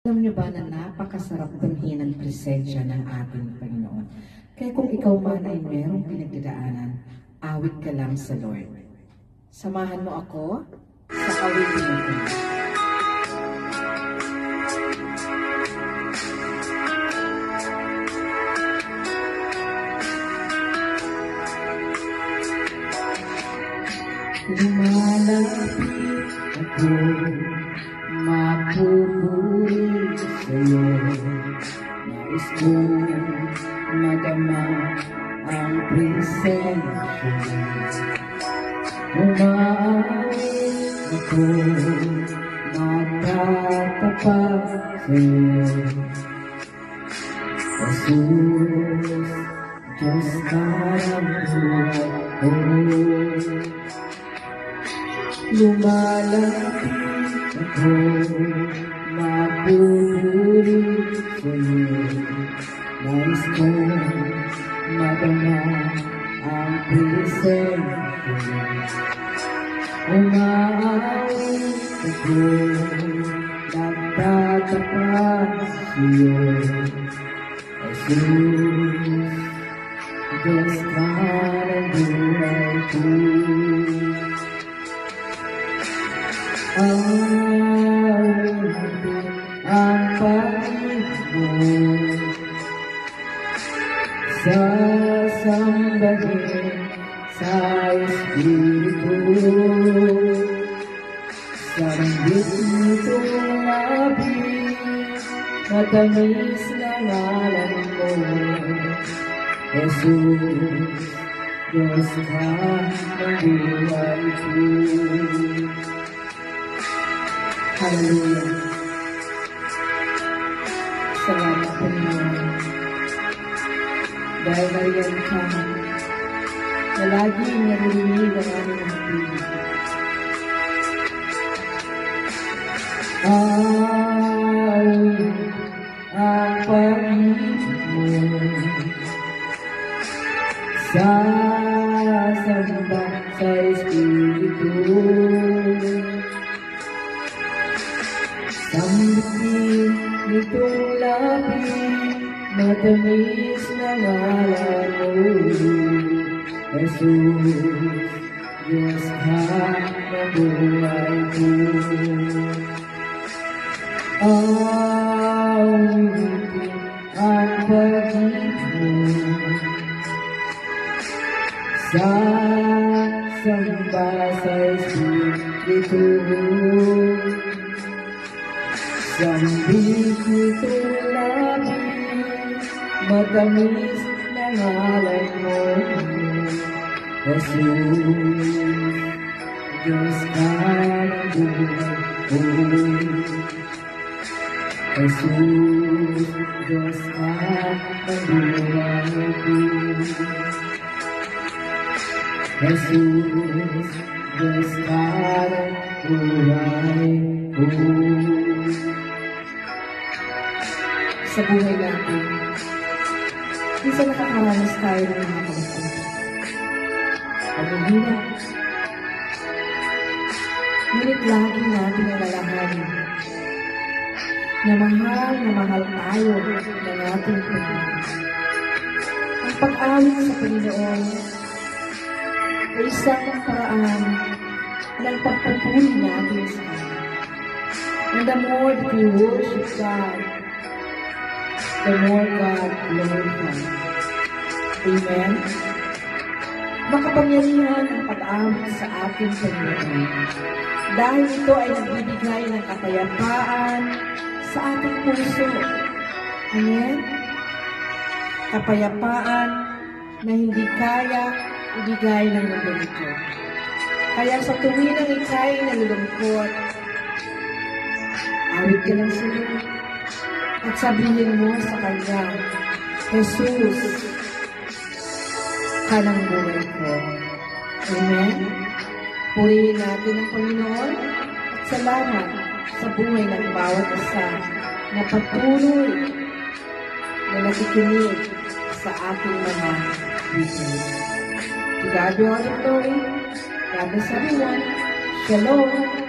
Alam niyo ba na napakasarap damhin ang presensya ng ating Panginoon? Kaya kung ikaw man ay merong pinagdadaanan, awit ka lang sa Lord. Samahan mo ako sa awitin ito. Lumalapit ako, mapupuri sa'yo. Nais kong madama ang presensya. Umaawit ako, magtatapat sa'yo. Jesus, Diyos parang buhay ko. Lumalapit ako, mapupuri sa'yo. Nais kong madama ang presensya. Umaawit ako, nagtatapat sa'yo. Jesus, Diyos ka ng buhay ko. Awitin ang Panginoon, sasambahin sa Espiritu. Sanggit nitong labis, matamis na ngalan mo. Jesus, Diyos ka ng buhay ko. Hallelujah. Salamat Panginoon. Dahil nariyan ka na laging naririnig ang aming mga piling. Awit ang Panginoon, sasamba sa Espiritu. Sambitin nitong lapit, matamis na ngalan mo. Jesus, Diyos ka ng buhay ko. Awitin ang pag-ibig mo, sasamba sa Espiritu. Sambit nitong labis, matamis na ngalan mo. Jesus, Diyos ka ng buhay ko. Jesus, Diyos ka ng buhay ko. Jesus, Diyos ka ng buhay ko. Sa buhay natin, minsan nakakaranas tayo ng mga kamasama. Pag-ihina. Ngunit lagi natin alalahanin na mahal tayo ng ating Panginoon. Ang pag-awit sa Panginoon ay isang paraan ng pagpapuri natin sa Kanya. And the more that we worship God, the more God glorified. Amen? Makapangyarihan ang pag-awit sa ating Panginoon. Dahil ito ay nagbibigay ng kapayapaan sa ating puso. Amen? Kapayapaan na hindi kaya ibigay ng mundo ito. Kaya sa tuwing ang ikay nalulungkot, awit ka lang sa Lord. At sabihin mo sa Kanya, Jesus, ka ng buhay ko. Amen? Purihin natin ang Panginoon at salamat sa buhay ng bawat isa na patuloy na nakikinig sa ating mga video. To God be all the glory. God bless everyone. Shalom.